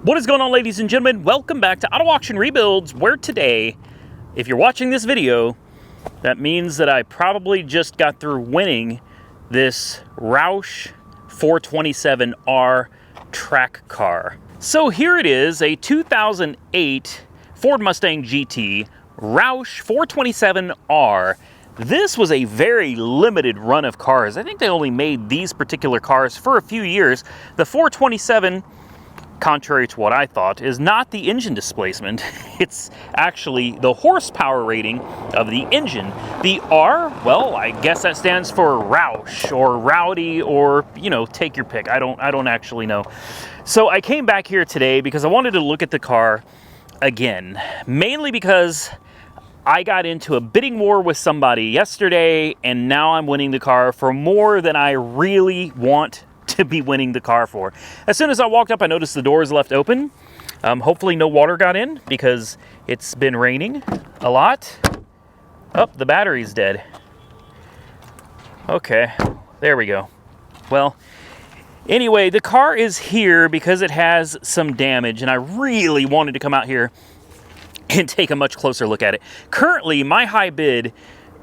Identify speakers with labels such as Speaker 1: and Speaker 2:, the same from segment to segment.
Speaker 1: What is going on, ladies and gentlemen? Welcome back to Auto Auction Rebuilds, where today, if you're watching this video, that means that I probably just got through winning this Roush 427R track car. So here it is, a 2008 Ford Mustang GT Roush 427R. This was a very limited run of cars. I think they only made these particular cars for a few years. The 427, contrary to what I thought, is not the engine displacement. It's actually the horsepower rating of the engine. The R, well, I guess that stands for Roush or Rowdy, or, you know, take your pick. I don't actually know. So I came back here today because I wanted to look at the car again, mainly because I got into a bidding war with somebody yesterday, and now I'm winning the car for more than I really want to be winning the car for. As soon as I walked up, I noticed the doors left open. Hopefully no water got in because it's been raining a lot. Oh, the battery's dead. Okay, there we go. Well, anyway, the car is here because it has some damage, and I really wanted to come out here and take a much closer look at it. Currently, my high bid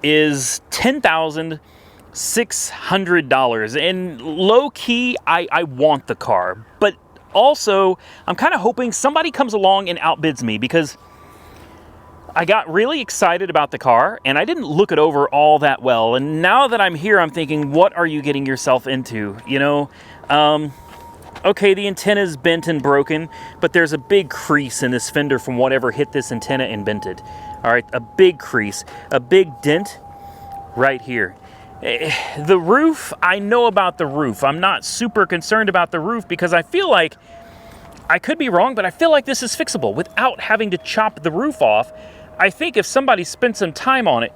Speaker 1: is $10,600, and low-key, I want the car, but also I'm kind of hoping somebody comes along and outbids me, because I got really excited about the car and I didn't look it over all that well, and now that I'm here, I'm thinking, what are you getting yourself into? You know, okay, the antenna's bent and broken, but there's a big crease in this fender from whatever hit this antenna and bent it. All right, a big crease, a big dent right here. The roof, I know about the roof. I'm not super concerned about the roof because I feel like, I could be wrong, but I feel like this is fixable without having to chop the roof off. I think if somebody spent some time on it,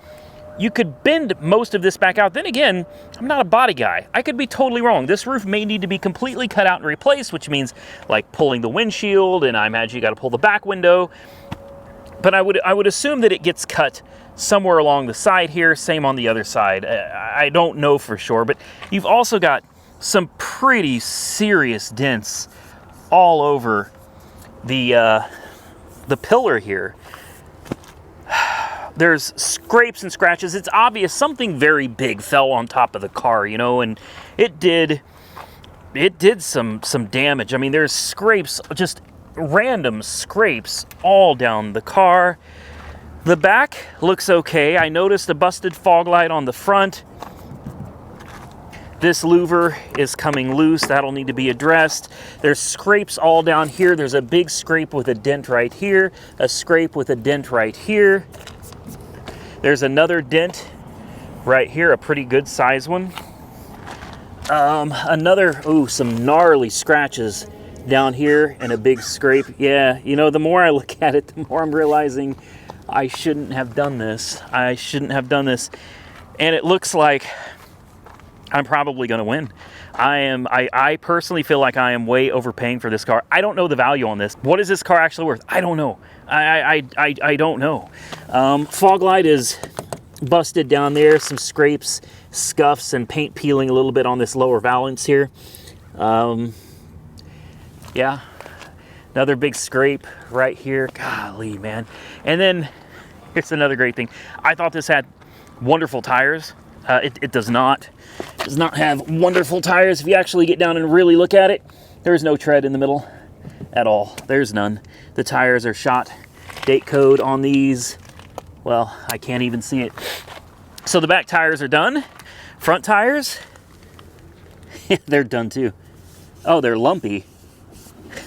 Speaker 1: you could bend most of this back out. Then again, I'm not a body guy. I could be totally wrong. This roof may need to be completely cut out and replaced, which means like pulling the windshield, and I imagine you got to pull the back window. But I would assume that it gets cut somewhere along the side here, same on the other side. I don't know for sure, but you've also got some pretty serious dents all over the pillar here. There's scrapes and scratches. It's obvious something very big fell on top of the car, you know, and it did some damage. I mean, there's scrapes, just random scrapes all down the car. The back looks okay. I noticed a busted fog light on the front. This louver is coming loose. That'll need to be addressed. There's scrapes all down here. There's a big scrape with a dent right here, a scrape with a dent right here. There's another dent right here, a pretty good size one. Some gnarly scratches down here and a big scrape. Yeah, you know, the more I look at it, the more I'm realizing I shouldn't have done this. I shouldn't have done this. And it looks like I'm probably going to win. I personally feel like I am way overpaying for this car. I don't know the value on this. What is this car actually worth? I don't know. I don't know. Fog light is busted down there. Some scrapes, scuffs, and paint peeling a little bit on this lower valance here. Yeah. Another big scrape right here. Golly, man. And then here's another great thing. I thought this had wonderful tires. It does not. It does not have wonderful tires. If you actually get down and really look at it, there's no tread in the middle at all. There's none. The tires are shot. Date code on these, well, I can't even see it. So the back tires are done. Front tires, they're done too. Oh, they're lumpy.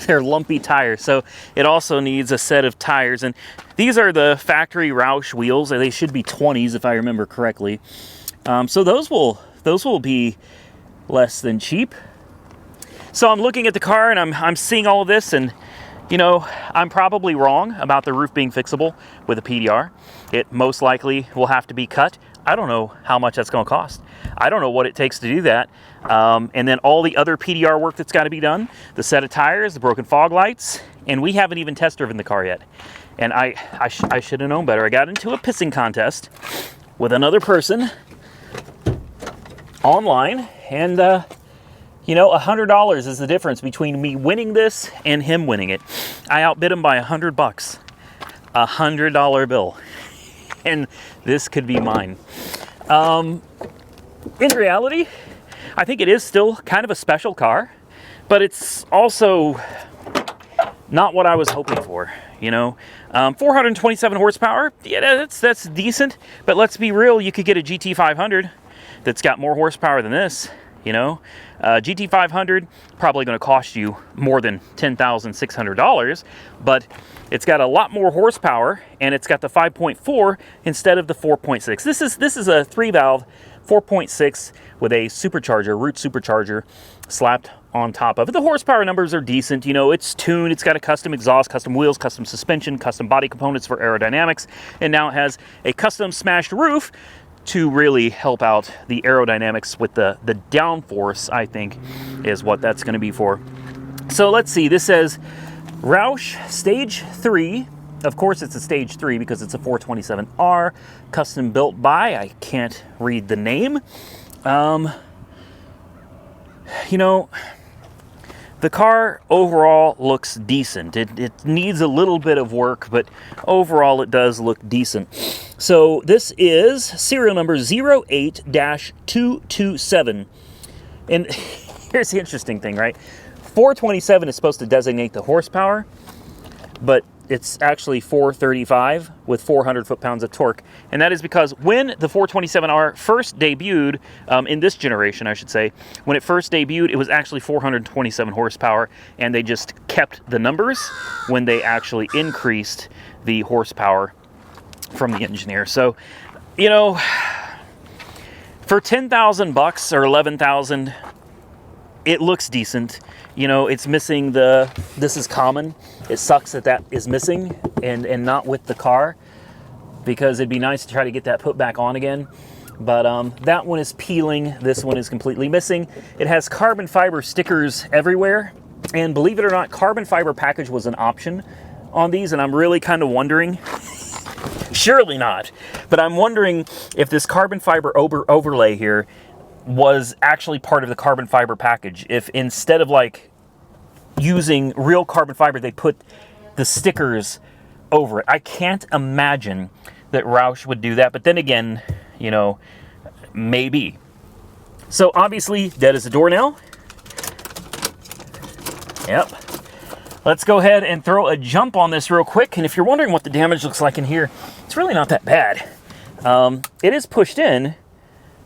Speaker 1: They're lumpy tires, so it also needs a set of tires. And these are the factory Roush wheels. They should be 20s if I remember correctly. So those will be less than cheap. So I'm looking at the car and I'm seeing all of this, and you know, I'm probably wrong about the roof being fixable with a PDR. It most likely will have to be cut. I don't know how much that's going to cost. I don't know what it takes to do that. And then all the other PDR work that's got to be done, the set of tires, the broken fog lights, and we haven't even test driven the car yet. And I should have known better. I got into a pissing contest with another person online, and You know, $100 is the difference between me winning this and him winning it. I outbid him by $100. $100 bill. And this could be mine. In reality, I think it is still kind of a special car, but it's also not what I was hoping for, you know. 427 horsepower, yeah, that's decent, but let's be real, you could get a GT500 that's got more horsepower than this, you know. GT500 probably going to cost you more than $10,600, but it's got a lot more horsepower, and it's got the 5.4 instead of the 4.6. This is a 3-valve 4.6 with a supercharger, root supercharger, slapped on top of it. The horsepower numbers are decent. You know, it's tuned. It's got a custom exhaust, custom wheels, custom suspension, custom body components for aerodynamics, and now it has a custom smashed roof to really help out the aerodynamics with the downforce, I think, is what that's going to be for. So let's see. This says Roush Stage 3. Of course, it's a Stage 3 because it's a 427R, custom built by, I can't read the name. You know, the car overall looks decent. It needs a little bit of work, but overall it does look decent. So this is serial number 08-227. And here's the interesting thing, right? 427 is supposed to designate the horsepower, but it's actually 435 with 400 foot-pounds of torque. And that is because when the 427R first debuted, in this generation, I should say, when it first debuted, it was actually 427 horsepower, and they just kept the numbers when they actually increased the horsepower from the engineer. So, you know, for $10,000 or $11,000, it looks decent. You know, it's missing the, this is common. It sucks that that is missing and not with the car, because it'd be nice to try to get that put back on again. But that one is peeling. This one is completely missing. It has carbon fiber stickers everywhere. And believe it or not, carbon fiber package was an option on these. And I'm really kind of wondering, surely not, but I'm wondering if this carbon fiber overlay here was actually part of the carbon fiber package. If instead of like using real carbon fiber, they put the stickers over it. I can't imagine that Roush would do that, but then again, you know, maybe. So obviously, dead as a doornail. Yep. Let's go ahead and throw a jump on this real quick. And if you're wondering what the damage looks like in here, it's really not that bad. It is pushed in,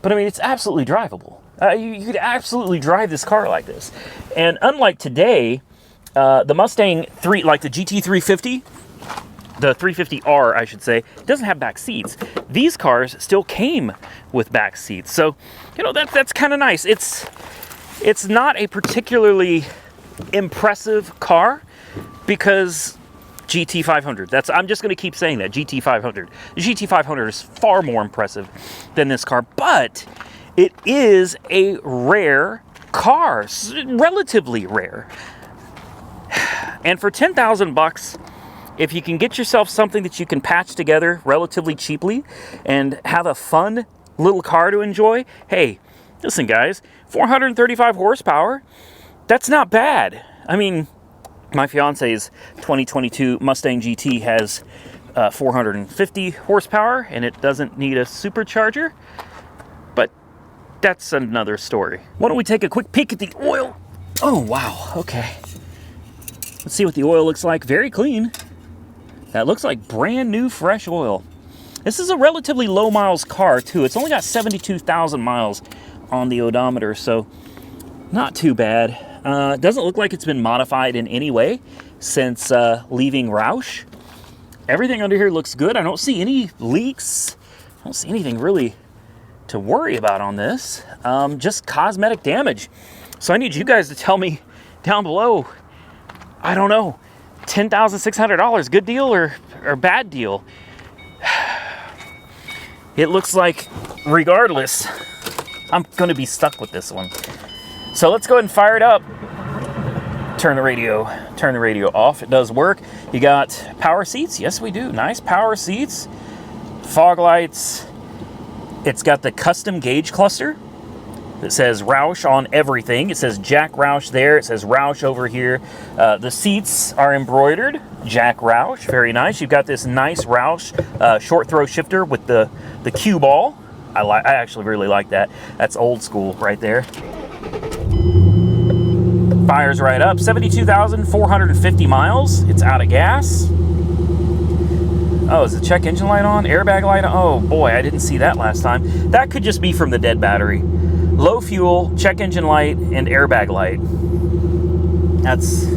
Speaker 1: but I mean, it's absolutely drivable. You could absolutely drive this car like this. And unlike today, the Mustang 3, like the GT350, the 350R, I should say, doesn't have back seats. These cars still came with back seats. So, you know, that's kind of nice. It's not a particularly impressive car because GT500. I'm just going to keep saying that, GT500. The GT500 is far more impressive than this car, but it is a rare car, relatively rare. And for $10,000, if you can get yourself something that you can patch together relatively cheaply and have a fun little car to enjoy, hey, listen guys, 435 horsepower, that's not bad. I mean, my fiance's 2022 Mustang GT has 450 horsepower, and it doesn't need a supercharger, but that's another story. Why don't we take a quick peek at the oil? Oh, wow, okay. Let's see what the oil looks like. Very clean. That looks like brand new, fresh oil. This is a relatively low miles car, too. It's only got 72,000 miles on the odometer, so not too bad. It doesn't look like it's been modified in any way since leaving Roush. Everything under here looks good. I don't see any leaks. I don't see anything really to worry about on this. Just cosmetic damage. So I need you guys to tell me down below, I don't know, $10,600, good deal or bad deal? It looks like, regardless, I'm going to be stuck with this one. So let's go ahead and fire it up. Turn the radio off. It does work. You got power seats. Yes, we do. Nice power seats. Fog lights. It's got the custom gauge cluster. that says Roush on everything. It says Jack Roush there. It says Roush over here. The seats are embroidered. Jack Roush. Very nice. You've got this nice Roush short throw shifter with the cue ball. I actually really like that. That's old school right there. Fires right up. 72,450 miles. It's out of gas. Oh, is the check engine light on? Airbag light on? Oh boy, I didn't see that last time. That could just be from the dead battery. Low fuel, check engine light, and airbag light. That's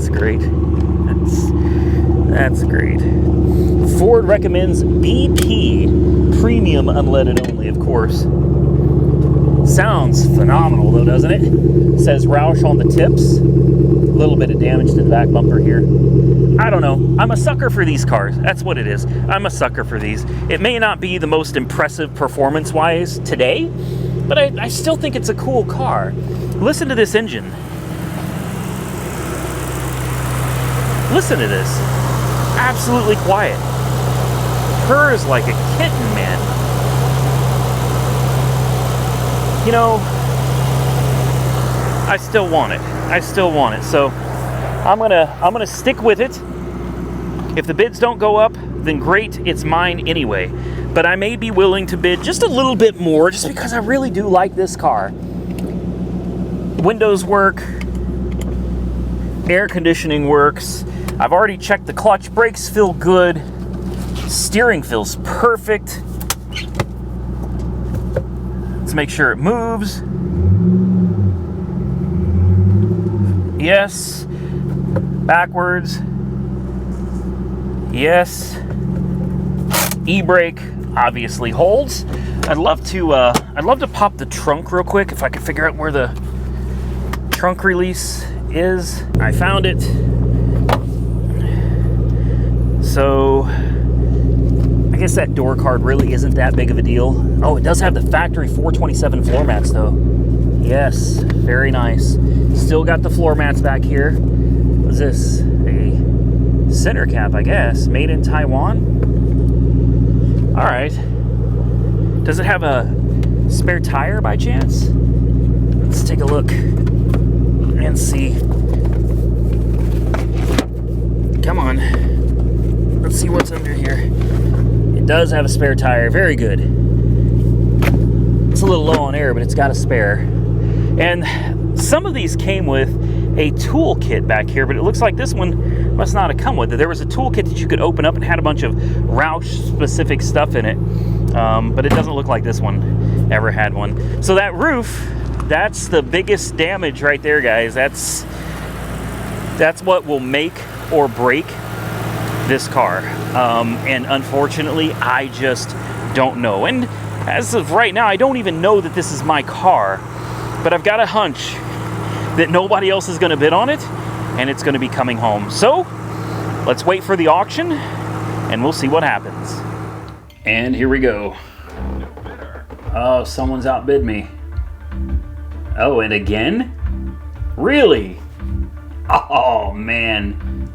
Speaker 1: great. That's great. Ford recommends BP premium unleaded only, of course. Sounds phenomenal though, doesn't it? It says Roush on the tips. A little bit of damage to the back bumper here. I don't know. I'm a sucker for these cars. That's what it is. I'm a sucker for these. It may not be the most impressive performance-wise today, but I still think it's a cool car. Listen to this engine. Listen to this. Absolutely quiet. Purrs like a kitten, man. You know, I still want it. I still want it. So I'm gonna stick with it. If the bids don't go up, then great, it's mine anyway. But I may be willing to bid just a little bit more just because I really do like this car. Windows work, air conditioning works. I've already checked the clutch, brakes feel good, steering feels perfect. Let's make sure it moves. Yes. Backwards. Yes. E-brake obviously holds. I'd love to pop the trunk real quick if I could figure out where the trunk release is. I found it. So I guess that door card really isn't that big of a deal. Oh, it does have the factory 427 floor mats though. Yes, very nice. Still got the floor mats back here. What's this? A center cap, I guess. Made in Taiwan. All right. Does it have a spare tire by chance? Let's take a look and see. Come on. Let's see what's under here. It does have a spare tire. Very good. It's a little low on air, but it's got a spare. And some of these came with a tool kit back here, but it looks like this one must not have come with it. There was a tool kit that you could open up and had a bunch of Roush-specific stuff in it, but it doesn't look like this one ever had one. So that roof, that's the biggest damage right there, guys. That's what will make or break this car. And unfortunately, I just don't know. And as of right now, I don't even know that this is my car, but I've got a hunch that nobody else is going to bid on it, and it's going to be coming home. So let's wait for the auction, and we'll see what happens. And here we go. Oh, someone's outbid me. Oh, and again? Really? Oh, man.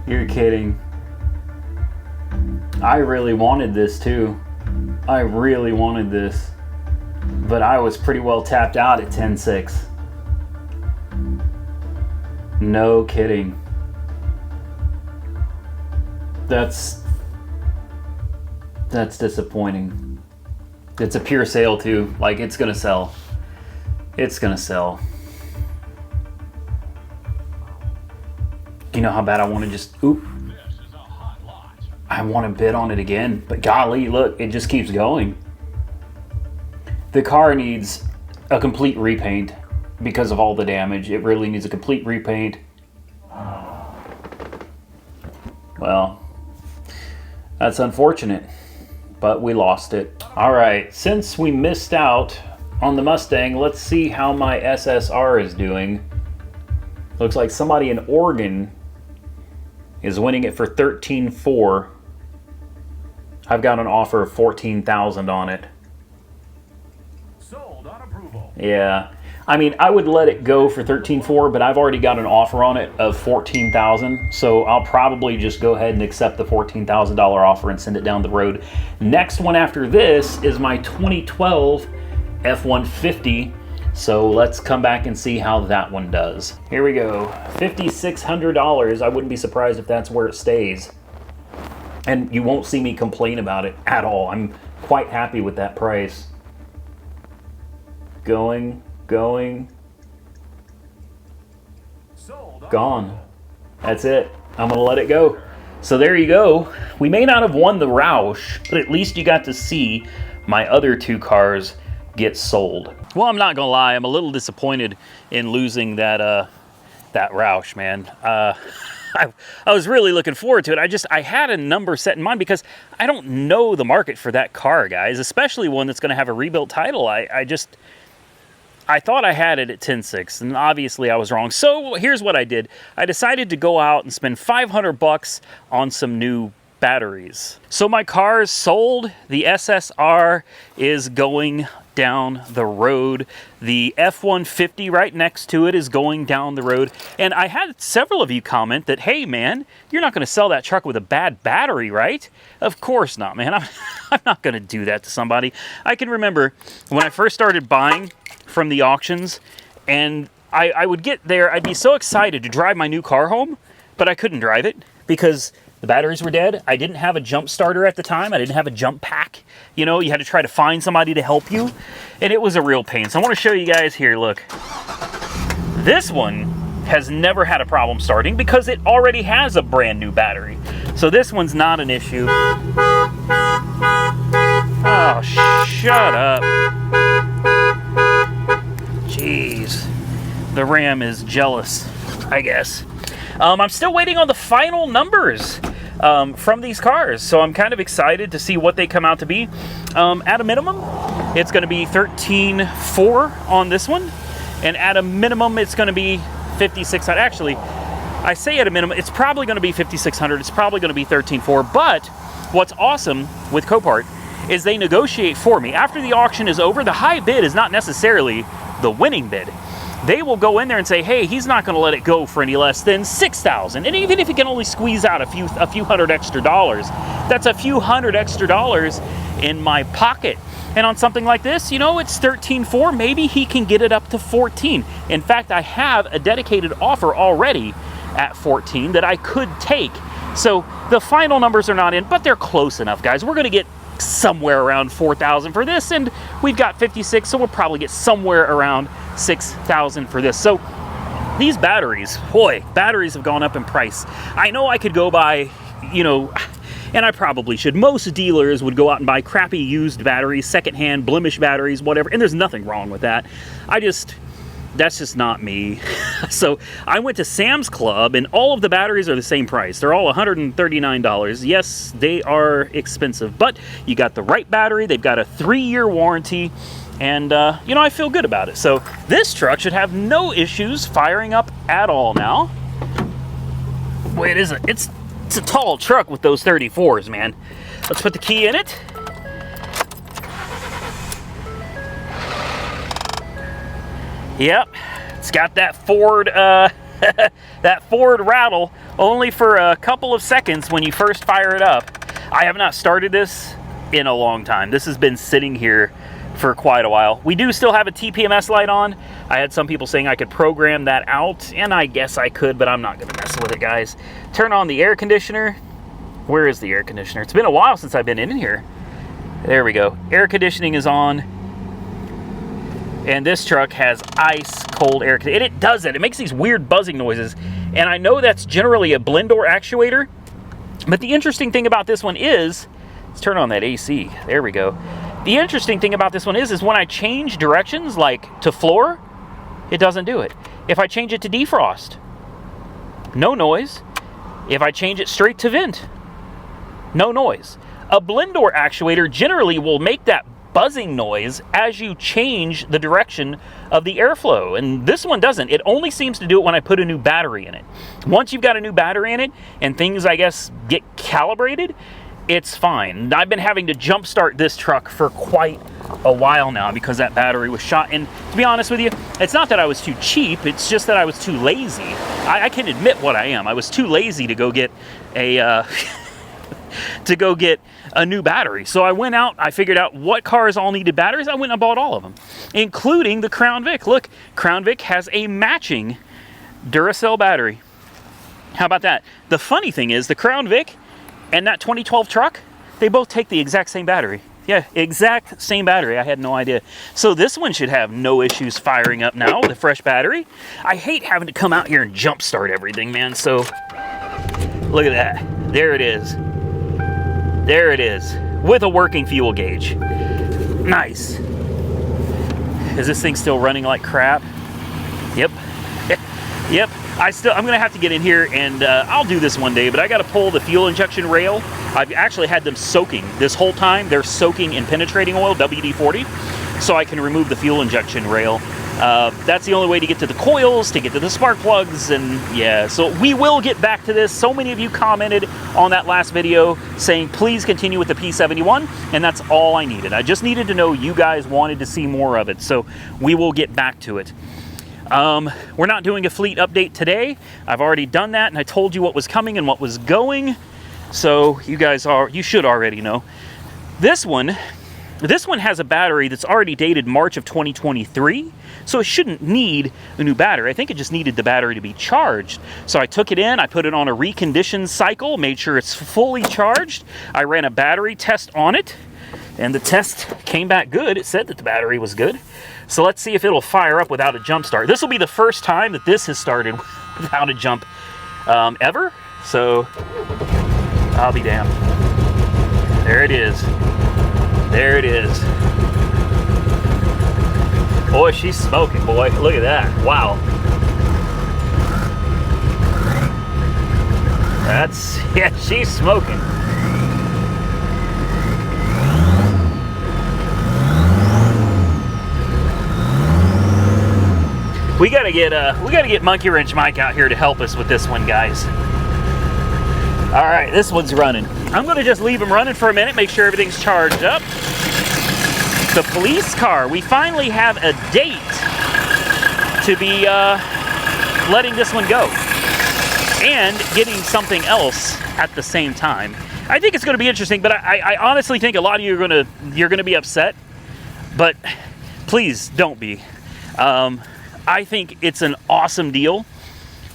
Speaker 1: You're kidding. I really wanted this, too. I really wanted this. But I was pretty well tapped out at 10.6. No kidding. That's disappointing. It's a pure sale too. Like, it's gonna sell. It's gonna sell. You know how bad I want to just I want to bid on it again, but golly, look, it just keeps going. The car needs a complete repaint because of all the damage. It really needs a complete repaint. Well, that's unfortunate, but we lost it. All right, since we missed out on the Mustang, let's see how my SSR is doing. Looks like somebody in Oregon is winning it for $13,400. I've got an offer of $14,000 on it.
Speaker 2: Sold on approval.
Speaker 1: Yeah, I mean, I would let it go for $13,400, but I've already got an offer on it of $14,000, so I'll probably just go ahead and accept the $14,000 offer and send it down the road. Next one after this is my 2012 F-150, so let's come back and see how that one does. Here we go, $5,600. I wouldn't be surprised if that's where it stays. And you won't see me complain about it at all. I'm quite happy with that price. Going, gone. That's it. I'm gonna let it go. So there you go. We may not have won the Roush, but at least you got to see my other two cars get sold. Well, I'm not gonna lie, I'm a little disappointed in losing that that Roush, man. I was really looking forward to it. I had a number set in mind because I don't know the market for that car, guys, especially one that's going to have a rebuilt title. I thought I had it at 10.6, and obviously I was wrong. So here's what I did. I decided to go out and spend $500 on some new batteries. So my car is sold. The SSR is going down the road. The F-150 right next to it is going down the road. And I had several of you comment that, hey man, you're not going to sell that truck with a bad battery, right? Of course not, man. I'm not going to do that to somebody. I can remember when I first started buying from the auctions, and I would get there, I'd be so excited to drive my new car home, but I couldn't drive it because the batteries were dead. I didn't have a jump starter at the time. I didn't have a jump pack. You know, you had to try to find somebody to help you, and it was a real pain. So I want to show you guys here, look. This one has never had a problem starting because it already has a brand new battery. So this one's not an issue. Oh, shut up. Jeez. The Ram is jealous, I guess. I'm still waiting on the final numbers from these cars, so I'm kind of excited to see what they come out to be. At a minimum, it's going to be $13,400 on this one, and at a minimum, it's going to be $5,600. Actually, I say at a minimum, it's probably going to be $5,600. It's probably going to be $13,400. But what's awesome with Copart is they negotiate for me. After the auction is over, the high bid is not necessarily the winning bid. They will go in there and say, hey, he's not going to let it go for any less than $6,000. And even if he can only squeeze out a few hundred extra dollars, that's a few hundred extra dollars in my pocket. And on something like this, you know, it's $13,400. Maybe he can get it up to $14,000. In fact, I have a dedicated offer already at $14,000 that I could take. So the final numbers are not in, but they're close enough, guys. We're going to get somewhere around $4,000 for this, and we've got 56, so we'll probably get somewhere around $6,000 for this. So these batteries, boy, batteries have gone up in price. I know I could go buy, you know, and I probably should. Most dealers would go out and buy crappy used batteries, secondhand blemish batteries, whatever, and there's nothing wrong with that. That's just not me. So I went to Sam's Club, and all of the batteries are the same price. They're all $139. Yes, they are expensive, but you got the right battery. They've got a 3-year warranty, and you know, I feel good about it. So this truck should have no issues firing up at all now. Wait, it's a tall truck with those 34s, man. Let's put the key in it. Yep, it's got that Ford, that Ford rattle, only for a couple of seconds when you first fire it up. I have not started this in a long time. This has been sitting here for quite a while. We do still have a TPMS light on. I had some people saying I could program that out, and I guess I could, but I'm not gonna mess with it, guys. Turn on the air conditioner. Where is the air conditioner? It's been a while since I've been in here. There we go. Air conditioning is on. And this truck has ice cold air conditioning. And it does that. It makes these weird buzzing noises. And I know that's generally a blend door actuator. But the interesting thing about this one is, let's turn on that AC. There we go. The interesting thing about this one is when I change directions, like to floor, it doesn't do it. If I change it to defrost, no noise. If I change it straight to vent, no noise. A blend door actuator generally will make that buzzing noise as you change the direction of the airflow, and this one doesn't. It only seems to do it when I put a new battery in it. Once you've got a new battery in it and things, I guess, get calibrated, it's fine. I've been having to jumpstart this truck for quite a while now because that battery was shot. And to be honest with you, it's not that I was too cheap, it's just that I was too lazy. I can admit what I am. I was too lazy to go get a a new battery. So I went out, I figured out what cars all needed batteries. I went and bought all of them, including the Crown Vic. Look, Crown Vic has a matching Duracell battery. How about that? The funny thing is, the Crown Vic and that 2012 truck, they both take the exact same battery. Yeah, exact same battery. I had no idea. So this one should have no issues firing up now with a fresh battery. I hate having to come out here and jumpstart everything, man. So look at that. There it is. There it is. With a working fuel gauge. Nice. Is this thing still running like crap? Yep. Yep. I'm gonna have to get in here and I'll do this one day, but I gotta pull the fuel injection rail. I've actually had them soaking this whole time. They're soaking in penetrating oil, WD-40, so I can remove the fuel injection rail. That's the only way to get to the coils, to get to the spark plugs, and yeah, so we will get back to this. So many of you commented on that last video saying, please continue with the P71, and that's all I needed. I just needed to know you guys wanted to see more of it, so we will get back to it. We're not doing a fleet update today. I've already done that, and I told you what was coming and what was going. So you should already know. This one has a battery that's already dated March of 2023, so it shouldn't need a new battery. I think it just needed the battery to be charged. So I took it in, I put it on a reconditioned cycle, made sure it's fully charged. I ran a battery test on it, and the test came back good. It said that the battery was good. So let's see if it'll fire up without a jump start. This will be the first time that this has started without a jump ever. So I'll be damned. There it is. There it is. Boy, she's smoking, boy. Look at that. Wow. Yeah, she's smoking. We gotta get Monkey Wrench Mike out here to help us with this one, guys. All right, this one's running. I'm gonna just leave him running for a minute, make sure everything's charged up. The police car, we finally have a date to be letting this one go and getting something else at the same time. I think it's gonna be interesting, but I honestly think a lot of you you're gonna be upset, but please don't be. I think it's an awesome deal,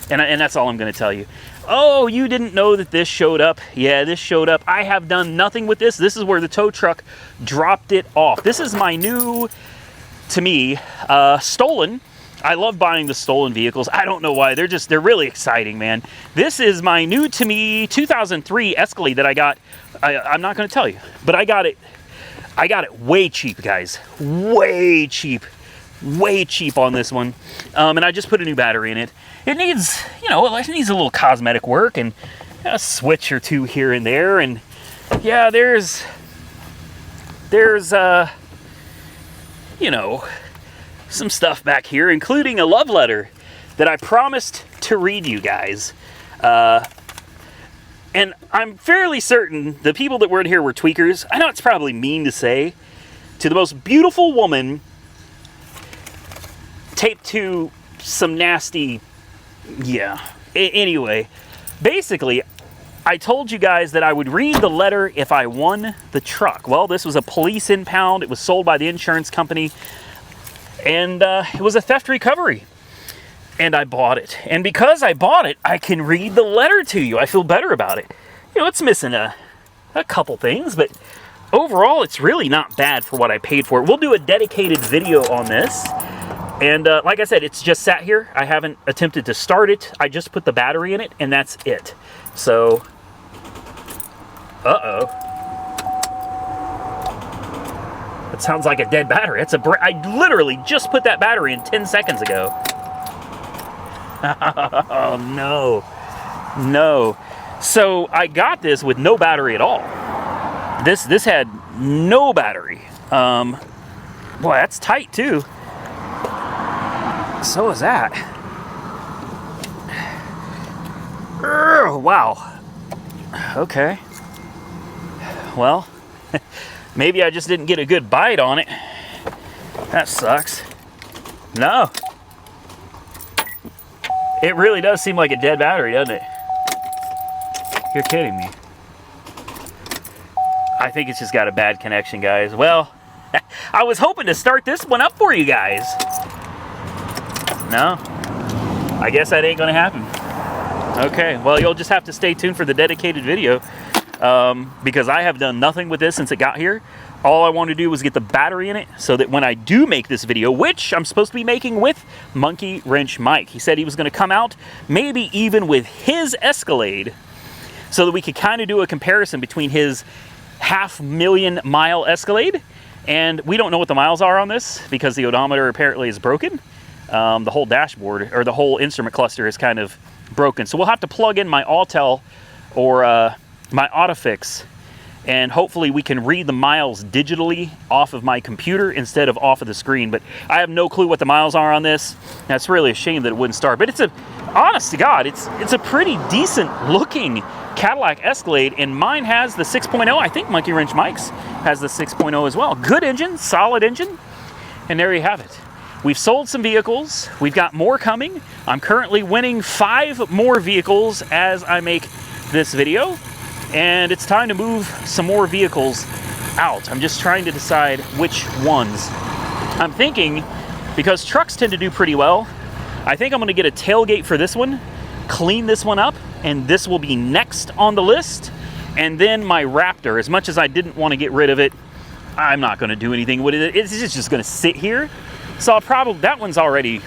Speaker 1: and that's all I'm going to tell you. Oh, you didn't know that this showed up? Yeah, this showed up. I have done nothing with this. This is where the tow truck dropped it off. This is my new, to me, stolen. I love buying the stolen vehicles. I don't know why. They're really exciting, man. This is my new, to me, 2003 Escalade that I got. I'm not going to tell you, but I got it way cheap, guys. Way cheap on this one, and I just put a new battery in it. It needs, it needs a little cosmetic work and a switch or two here and there, and yeah, there's some stuff back here, including a love letter that I promised to read you guys. And I'm fairly certain the people that weren't here were tweakers. I know it's probably mean to say, to the most beautiful woman taped to some nasty, anyway, basically, I told you guys that I would read the letter if I won the truck. Well, this was a police impound. It was sold by the insurance company, and it was a theft recovery, and I bought it. And because I bought it, I can read the letter to you. I feel better about it. It's missing a couple things, but overall, it's really not bad for what I paid for it. We'll do a dedicated video on this. And like I said, it's just sat here. I haven't attempted to start it. I just put the battery in it, and that's it. So, uh-oh. That sounds like a dead battery. I literally just put that battery in 10 seconds ago. Oh, no. No. So, I got this with no battery at all. This had no battery. Boy, that's tight, too. So is that. Wow. Okay. well, maybe I just didn't get a good bite on it. That sucks. No. It really does seem like a dead battery, doesn't it? You're kidding me. I think it's just got a bad connection, guys. Well, I was hoping to start this one up for you guys. No, I guess that ain't gonna happen. Okay, well, you'll just have to stay tuned for the dedicated video because I have done nothing with this since it got here. All I wanted to do was get the battery in it so that when I do make this video, which I'm supposed to be making with Monkey Wrench Mike, he said he was gonna come out maybe even with his Escalade so that we could kind of do a comparison between his 500,000 mile Escalade, and we don't know what the miles are on this because the odometer apparently is broken. The whole dashboard, or the whole instrument cluster is kind of broken. So we'll have to plug in my Autel or my Autofix, and hopefully we can read the miles digitally off of my computer instead of off of the screen. But I have no clue what the miles are on this. That's really a shame that it wouldn't start. But it's a, honest to God, it's a pretty decent looking Cadillac Escalade, and mine has the 6.0. I think Monkey Wrench Mike's has the 6.0 as well. Good engine, solid engine, and there you have it. We've sold some vehicles. We've got more coming. I'm currently winning 5 more vehicles as I make this video, and it's time to move some more vehicles out. I'm just trying to decide which ones. I'm thinking, because trucks tend to do pretty well, I think I'm gonna get a tailgate for this one, clean this one up, and this will be next on the list. And then my Raptor, as much as I didn't want to get rid of it, I'm not gonna do anything with it. It's just gonna sit here. So I'll probably, that one's already,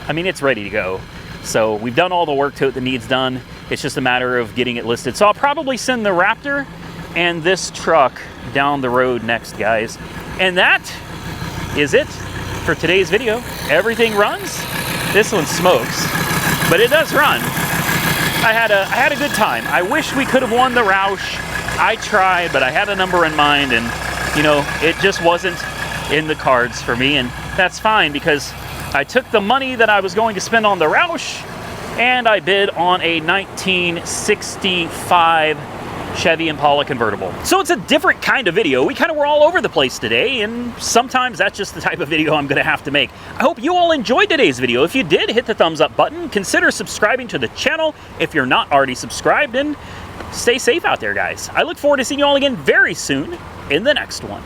Speaker 1: I mean, it's ready to go. So we've done all the work to it that needs done. It's just a matter of getting it listed. So I'll probably send the Raptor and this truck down the road next, guys. And that is it for today's video. Everything runs. This one smokes, but it does run. I had a good time. I wish we could have won the Roush. I tried, but I had a number in mind, and you know, it just wasn't in the cards for me, and that's fine because I took the money that I was going to spend on the Roush and I bid on a 1965 Chevy Impala convertible. So it's a different kind of video. We kind of were all over the place today, and sometimes that's just the type of video I'm gonna have to make. I hope you all enjoyed today's video. If you did, hit the thumbs up button. Consider subscribing to the channel if you're not already subscribed, and stay safe out there, guys. I look forward to seeing you all again very soon in the next one.